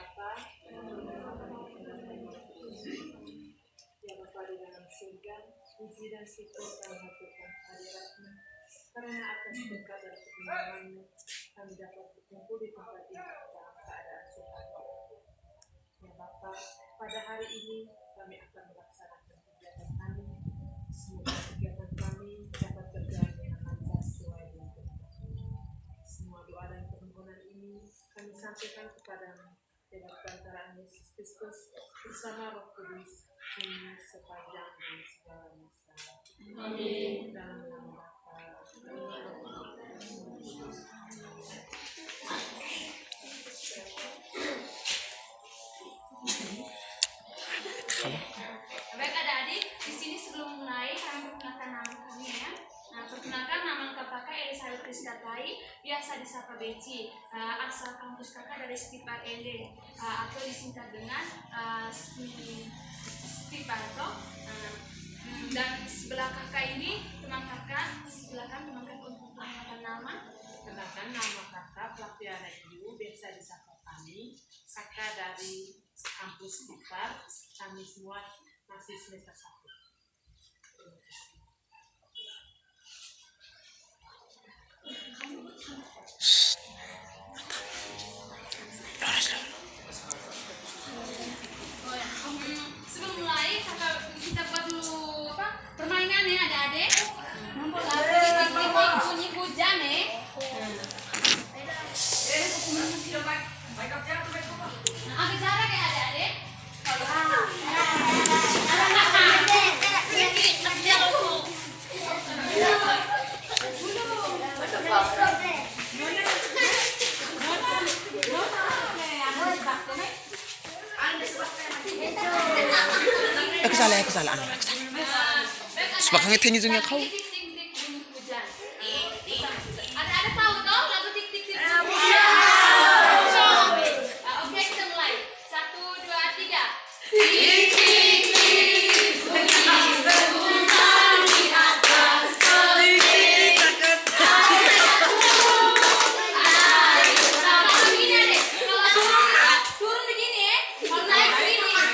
Bapa, ya Bapa di dalam surga, puji dan syukur kami haturkan kehadirat-Mu, karena atas berkat dan kebenaran-Mu kami dapat berkumpul di tempat ini dalam keadaan sehat. Ya Bapa, pada hari ini kami akan melaksanakan kegiatan kami. Semoga kegiatan kami dapat berjalan dengan lancar sesuai dengan kehendak-Mu. Semua doa dan permohonan ini kami sampaikan kepada lewat perantaraan Yesus Kristus bersama Roh Kudus kini sepanjang dan segala masa. Amin. Dalam nama Bapa, Baik adik-adik, di sini sebelum mulai kami perkenalkan nama kami ya. Nah, perkenalkan nama lengkap kakak Elisabeth Rizkatai, biasa disapa Beci. Asal kampus kakak dari Stipar LD atau disingkat dengan Stiparto. Dan sebelah kakak ini teman kakak, sebelah kan teman kakak untuk perkenalkan nama. Kenalkan nama kakak Flaviana Ibu, biasa disapa kami Saka dari kampus Stipar. Kami semua masih semester 1. Sebelum mulai kita buat dulu permainan ya adik-adik. Titik-titik bunyi hujan ya. Ambil jarak ya adik-adik. Aku salah. Sebab ngetin itu kau. Ada tahu toh lagu tik-tik-tik. Oke, kita mulai. 1, 2, 3. Tik-tik-tik bunyi berguncang di atas pelik. Kalau begini adek, kalau turun begini ya, kalau naik begini ya.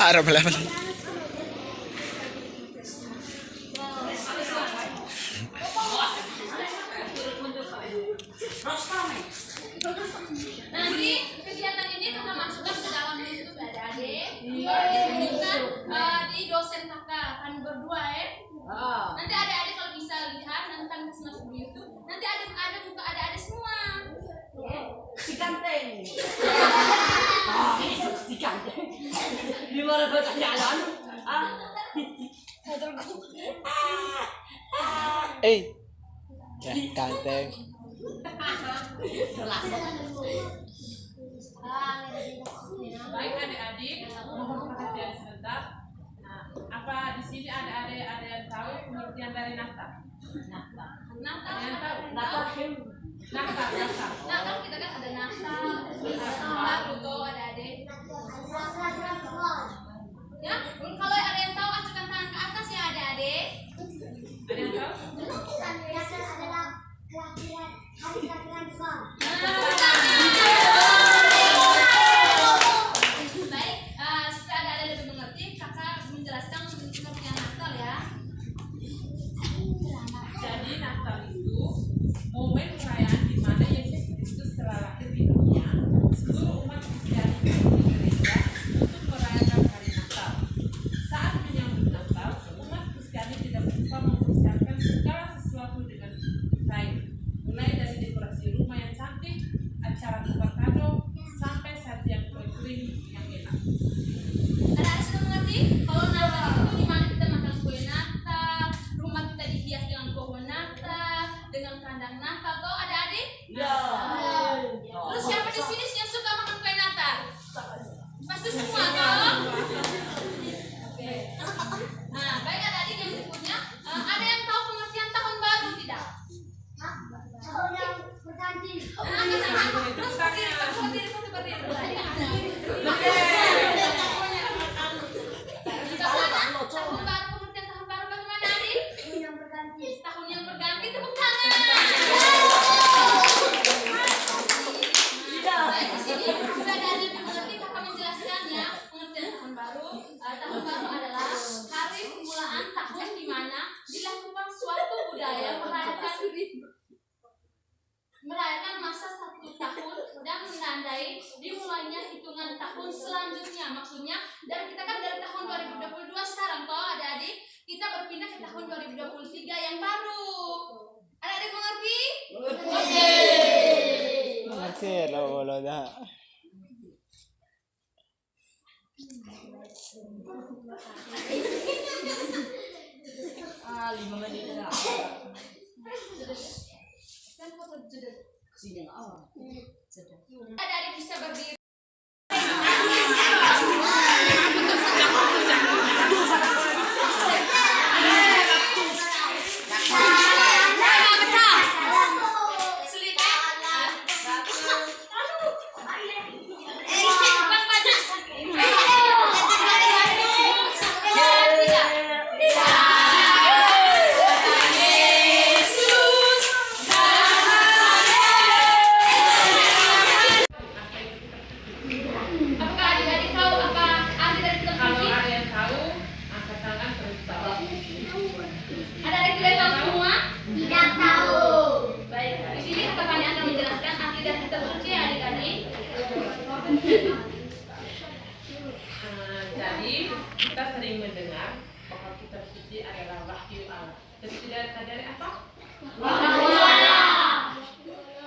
Arab lah. Nanti kegiatan ini kakak masukkan ke dalam YouTube adik-adik. Ditunjukkan di dosen kakak kan berdua ya. Nanti adik-adik kalau bisa lihat nanti kan masuk di YouTube. Nanti ada muka adik-adik semua. Si ganteng. Ini si ganteng. Di mana bacanya jalan? Ya, ganteng. Baik adik-adik, mohon perhatian sebentar. Nah, apa di sini ada yang tahu pengertian dari nafta? Natal. Nah, kan kita kan ada Natal, baru tuh ada adik. Ya, kalau ada yang tahu ajukan tangan ke atas ya adik-adik. Ada yang tahu? Baik, supaya adik-adik lebih mengerti, kakak menjelaskan pengertian Natal ya. Jadi Natal itu momen perayaan di mana Yesus Kristus telah lahir di dunia. Seluruh sini sudah ada yang mengerti, kakak menjelaskan ya. Pengertian tahun baru. Tahun baru adalah hari permulaan tahun di mana dilakukan suatu budaya merayakan masa 1 tahun dan menandai dimulainya hitungan tahun selanjutnya. Maksudnya kita kan dari tahun 2022 sekarang toh adik-adik kita berpindah ke tahun 2023 yang baru. Adik-adik mengerti? Ngerti lo dah. Ah, 5 menit dah. Sini awal. Adik-adik bisa berdiri. Jadi kita sering mendengar bahwa kitab suci adalah wahyu Allah. Jadi tidak dari apa? Wahyu Allah.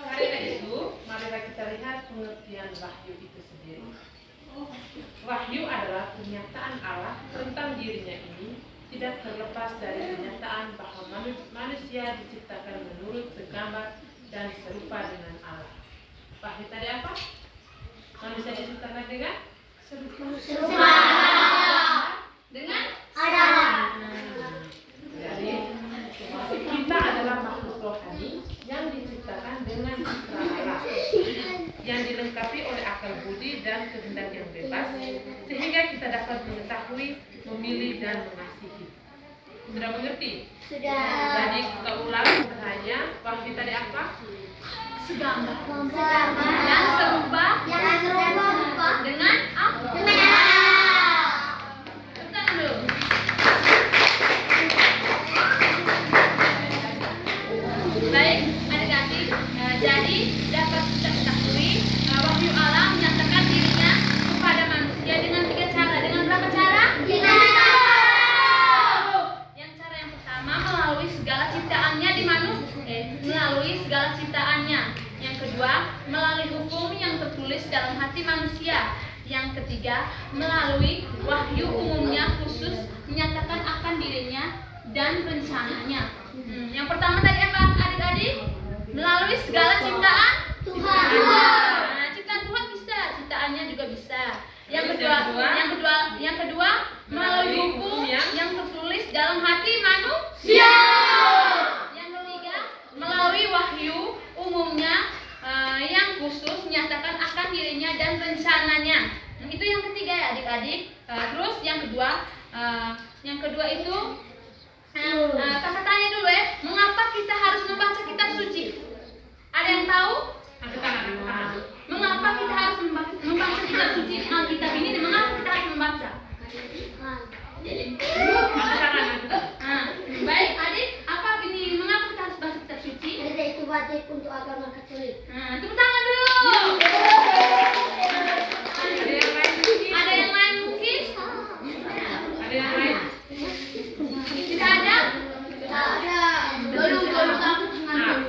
Karena itu, marilah kita lihat pengertian wahyu itu sendiri. Wahyu adalah pernyataan Allah tentang dirinya ini tidak terlepas dari pernyataan bahwa manusia diciptakan menurut segambar dan serupa dengan Allah. Wahyu tadi apa? Manusia diciptakan dengan serupa dengan jadi kita adalah makhluk rohani yang diciptakan dengan citra Allah yang dilengkapi oleh akal budi dan kehendak yang bebas sehingga kita dapat mengetahui, memilih dan mengasihi. Sudah mengerti? Sudah. Jadi kita ulang hanya wahyu tadi apa? Segambar dan serupa dengan apa? Tepuk dulu. Baik, adik-adik, jadi dapat kita ketahui wahyu Allah menyatakan dirinya kepada manusia dengan 3 cara. Dengan berapa cara? 3 cara. Yang cara yang pertama melalui segala ciptaannya melalui segala ciptaannya. Yang kedua, melalui hukum yang tertulis dalam hati manusia. Yang ketiga, melalui wahyu umumnya khusus menyatakan akan dirinya dan rencananya. Yang pertama tadi apa adik-adik? Melalui segala ciptaan Tuhan. Nah, ciptaan Tuhan bisa, ciptaannya juga bisa. Yang kedua, melalui hukum yang tertulis dalam hati manusia. Yang ketiga, melalui wahyu umumnya yang khusus menyatakan akan dirinya dan rencananya. Itu yang ketiga ya adik-adik. Terus yang kedua itu kakak tanya dulu ya, mengapa kita harus membaca kitab suci? Ada yang tahu? Mengapa kita harus membaca kitab suci? Alkitab ini mengapa kita harus membaca? Baik adik, apa ini mengapa kita harus baca kitab suci? Itu wajib untuk agama Katolik. Tepuk tangan dulu. Ada yang lain mungkin? Ada yang lain? Tidak ada? Tidak ada. Dulu kamu tenang.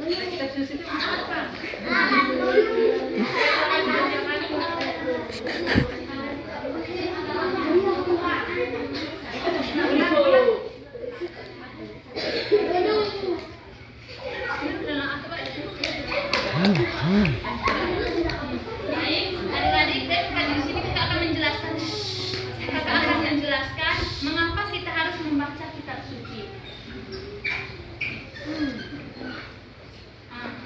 Kitab suci itu apa? Baik, adik-adik, di sini kita akan menjelaskan mengapa kita harus membaca kitab suci.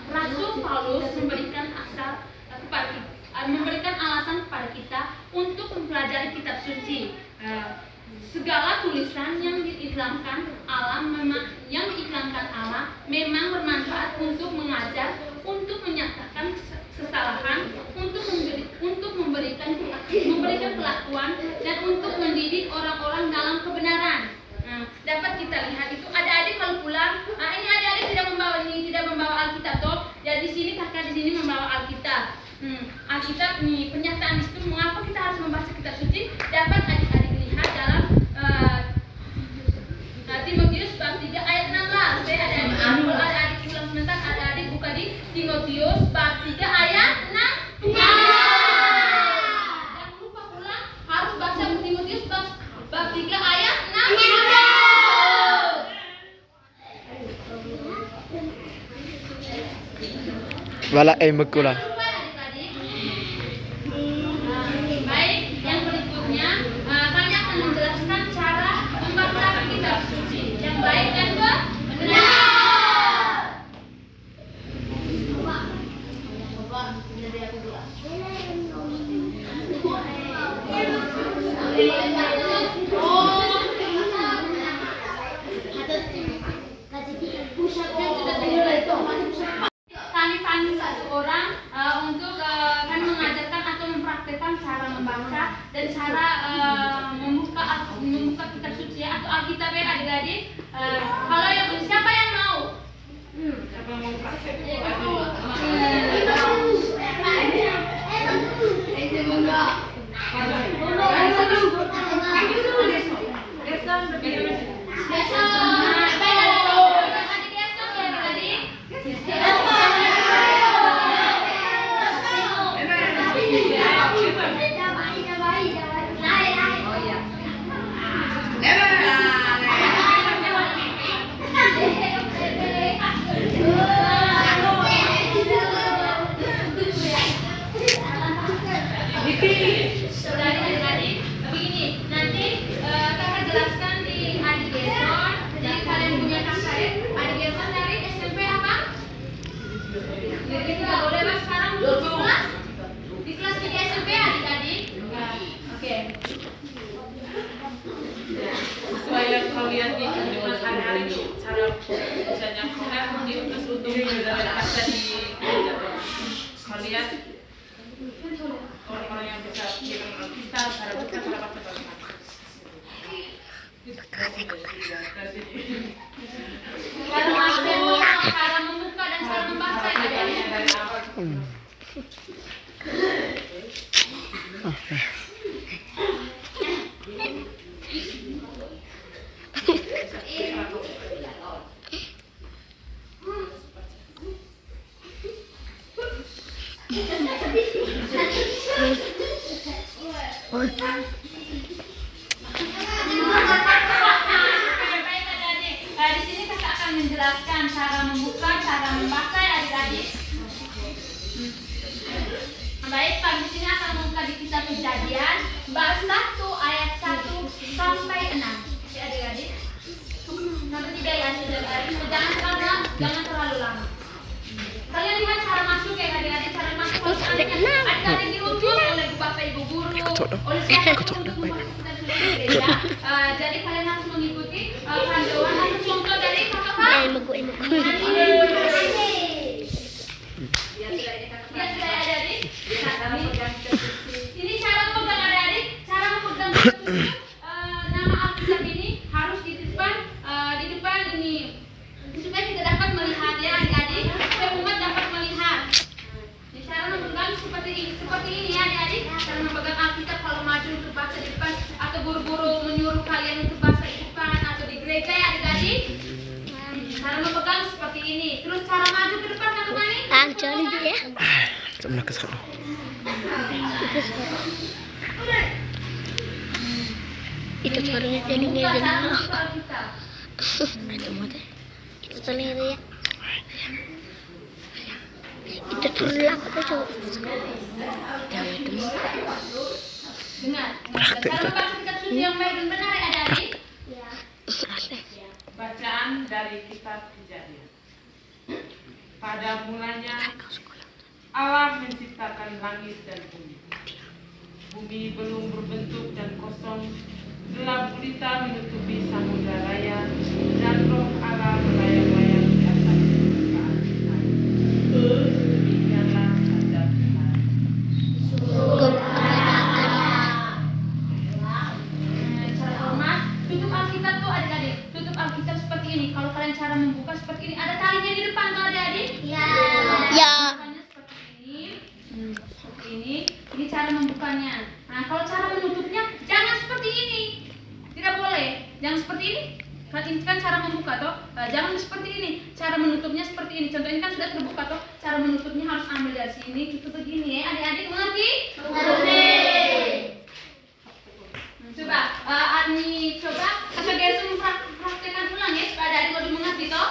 Rasul Paulus memberikan alasan kepada kita untuk mempelajari kitab suci. Segala tulisan yang diiklankan Allah memang bermanfaat bermanfaat untuk mengajar, untuk menyatakan kesalahan, untuk memberikan pelakuan, dan untuk mendidik orang-orang dalam kebenaran. Nah, dapat kita lihat itu adik-adik kalau pulang, ini adik-adik tidak membawa Alkitab toh. Ya di sini kakak di sini membawa Alkitab. Alkitab nih pernyataan itu mengapa kita harus membaca kitab suci dapat adik-adik lihat dalam Timotius bab 3 ayat 16. Kalau adik-adik pulang sebentar, adik-adik buka di Timotius bab 3 ayat 16. Jangan lupa pulang harus baca Timotius bab 3 ayat 16. Wala magkula. Baik, yang berikutnya kami akan menjelaskan cara membaca kitab suci yang baik dan benar. Kami panggil satu orang untuk kami mengajarkan atau mempraktekkan cara membaca dan cara membuka kitab suci atau Alkitab ya adik-adik. Kalau yang siapa yang mau? Siapa mau praktek? Adik-adik, begini, nanti kakak jelaskan di adik Gerson. Jadi kalian punya kakak ya, adik Gerson dari SMP apa? Jadi tidak boleh mas sekarang duduk di kelas 3 SMP adik-adik. Oke. Sesuai yang kau lihat di kehidupan hari-hari cara bacanya konek diutus untuk baca di gereja. Kau lihat orang-orang yang bisa kirim Alkitab, cara buka, cara baca bagaimana. Cara masuk, cara membuka dan cara membaca adik-adik. Dari awal Baik adik-adik, di sini kakak akan menjelaskan cara membuka, cara membaca adik-adik. Baik, Pak di sini akan membuka di kitab Kejadian bab 1 ayat 1 sampai 6. Ya adik-adik. Sampai 3 ya adik-adik. Jangan terlalu lama. Kalian lihat cara masuk ya adik-adik, cara masuk adik-adik diutus oleh Bapak Ibu guru, oleh siapapun untuk memasuki kitab suci gereja. Jadi kalian harus mengikuti panduan atau contoh dari kakak Pak. Ya sudah adik-adik. Ini cara memegang adik-adik, cara memegang nama Alkitab ini harus di depan ini supaya kita dapat melihat ya adik-adik, supaya umat dapat melihat. Ini cara memegang seperti ini ya adik-adik, cara memegang Alkitab kalau maju untuk baca di depan atau guru-guru menyuruh kalian untuk baca di depan atau di gereja ya adik-adik. Cara memegang seperti ini. Terus cara maju ke depan kakak Mani. Sama kesana. Itu suaranya jadinya jadi itu sendiri ya. Itu tulak apa coba? Jangan itu. Dengar. Cara membaca kitab suci yang baik dan benar ya adik-adik. bacaan dari kitab Kejadian. Pada mulanya Allah menciptakan langit dan bumi. Bumi belum berbentuk dan kosong, gelap gulita menutupi samudra raya, dan roh Allah melayang-layang di atas permukaan. begini. Contoh ini kan sudah terbuka tuh. Cara menutupnya harus ambil dari sini, tutup begini ya. Adik-adik mengerti? Mengerti. Coba, Adni coba Kakak Gerson praktekkan ulang ya supaya adik lebih mengerti toh.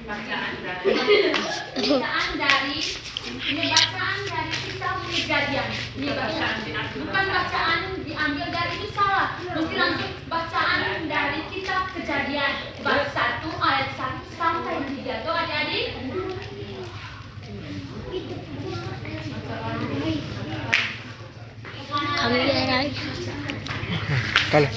Bacaan dari kitab Kejadian. Ini bacaan bukan bacaan diambil dari itu salah. Mesti langsung bacaan dari kitab Kejadian bab 1 ayat 1 sampai 3. Tuh adik-adik. Kamera. Kalau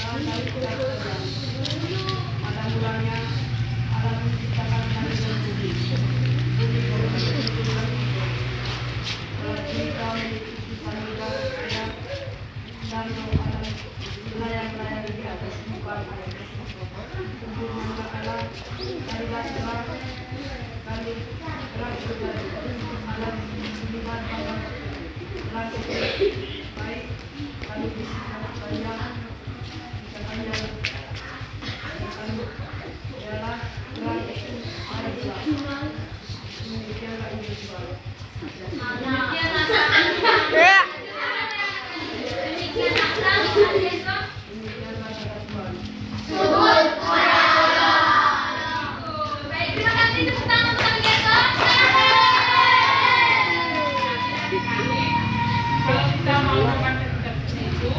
Kalau kita mau membaca kitab suci itu,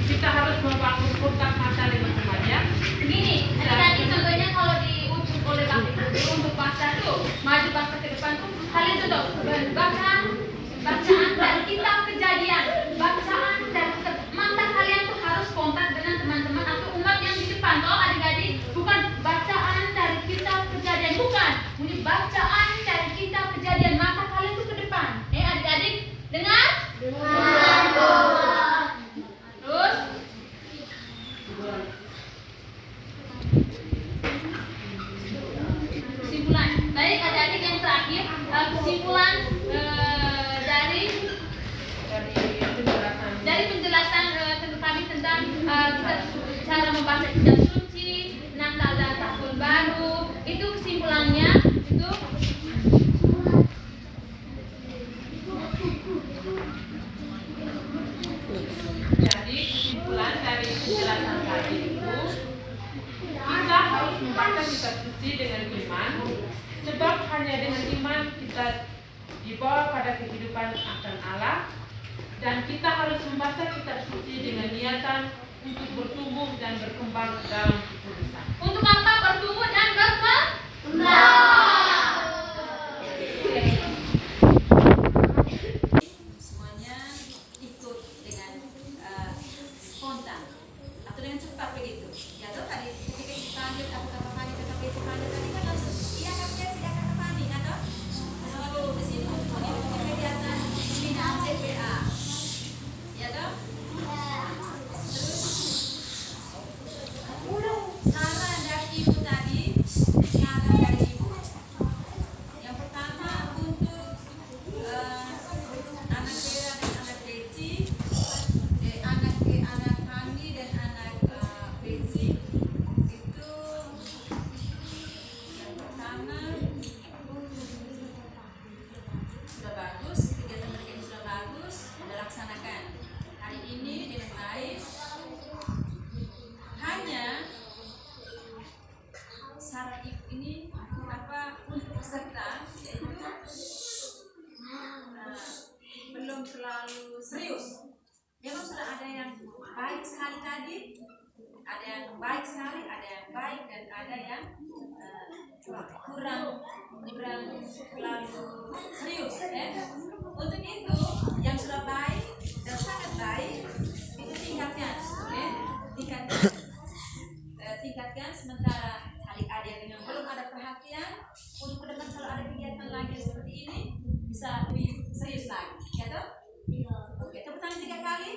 kita harus membangun kotak mata dengan temannya. Begini, tadi contohnya kalau diukur oleh Bapak Ibu untuk baca tuh, maju baca ke depan tuh, kalian tuh bacaan dari kitab Kejadian, bacaan dari mata kalian tuh harus kontak dengan teman-teman atau umat yang di depan. Toh adik-adik, bukan bacaan dari kitab Kejadian, bukan. Ini bacaan dari kitab Kejadian, mata kalian tuh ke depan. Adik-adik, dengar? Terus kesimpulan. Baik adik-adik, yang terakhir kesimpulan dari penjelasan kami tentang cara membaca kitab suci, Natal dan Tahun Baru. Itu kesimpulannya itu Jadi kesimpulan dari penjelasan tadi itu, kita harus membaca kitab suci dengan iman, sebab hanya dengan iman kita dibawa pada kehidupan akan Allah, dan kita harus membaca kitab suci dengan niatan untuk bertumbuh dan berkembang dalam kekudusan. untuk apa bertumbuh dan berkembang? Semuanya ikut dengan spontan atau dengan cepat begitu. Ya tuh tadi ketika dipanggil apa kali tetapi dipanggil tadi kan langsung iya kak Fani atau lalu di sini untuk mengikuti kegiatan pembinaan CPA. Ya toh? Saran dari ibu tadi, saran dari ibu. Yang pertama untuk anak Bella dan anak Deci, anak Hani dan anak Beci, itu yang pertama sudah bagus, kegiatan mereka ini sudah bagus, sudah laksanakan hari ini dengan baik. Hanya saran ibu ini apa untuk peserta yaitu belum terlalu serius. Memang sudah ada yang baik sekali tadi, ada yang baik sekali, ada yang baik dan ada yang kurang terlalu serius. Untuk itu yang sudah baik dan sangat baik itu tingkatkan, tingkatkan sementara adik-adik yang belum ada perhatian untuk ke depan kalau ada kegiatan lagi seperti ini bisa lebih serius lagi, ya toh? Oke, tepuk tangan 3 kali.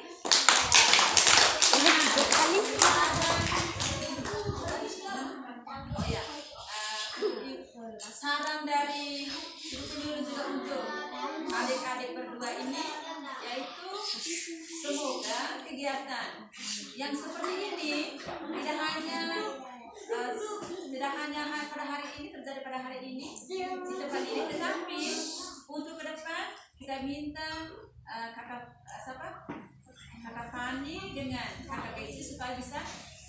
ada kegiatan yang seperti ini tidak hanya pada hari ini terjadi pada hari ini di tempat ini, tetapi untuk ke depan kita minta kakak Fani dengan kakak Keci supaya bisa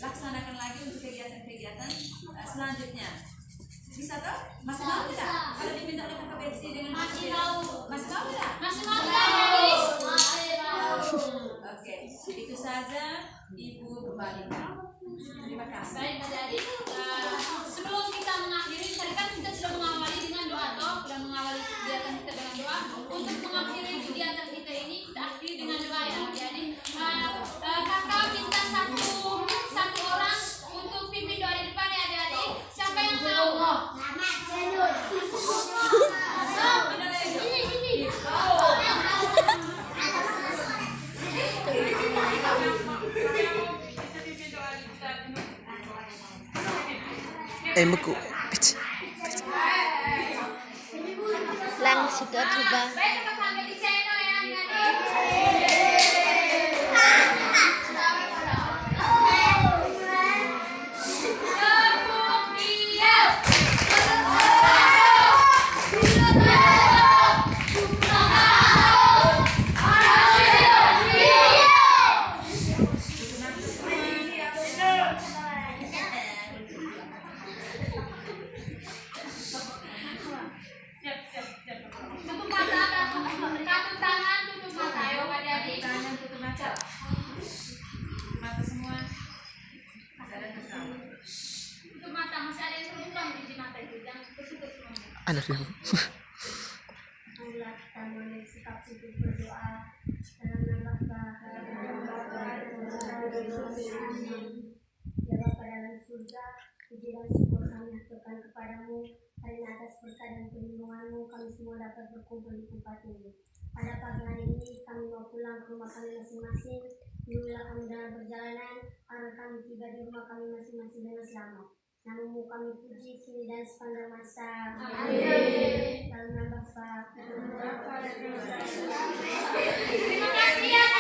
laksanakan lagi untuk kegiatan-kegiatan selanjutnya. Bisa toh? Masih mau tidak? Kalau diminta oleh kakak Betsy dengan Masih mau. Masih mau tidak? Masih mau Daddy? Oke, itu saja Ibu kembalikan. Terima kasih. Baik Daddy. Sebelum kita mengakhiri, tadi kan kita sudah mengawali dengan doa toh, sudah mengawali kegiatan kita dengan doa. Untuk mengakhiri kegiatan kita ini, kita akhiri dengan doa ya. Jadi kakak minta satu orang untuk pimpin doa di depan ya adik-adik. Siapa yang mau? Muku. Langsung coba. Baik, kita sampai di channel ya adik-adik. Tutup mata, tutup tangan, tutup mata. Ayo adik-adik. Tangan tutup mata. Mata semua. Sadar bersama. Tutup mata, masih ada yang terbuka di mata itu. Jangan tutup semuanya. Anak dia. Allah kita boleh sikap sujud berdoa dalam nama Bapa ya Bapa dalam surga, puji dan syukur kami haturkan kepadamu karena atas berkat dan perlindunganmu kami semua dapat berkumpul di tempat ini. Pada pagi hari ini kami mau pulang ke rumah kami masing-masing. Bimbinglah kami dalam perjalanan agar kami tiba di rumah kami masing-masing dengan selamat. Namamu kami puji kini dan sepanjang masa. Amin. Dalam nama Bapa. Terima kasih ya.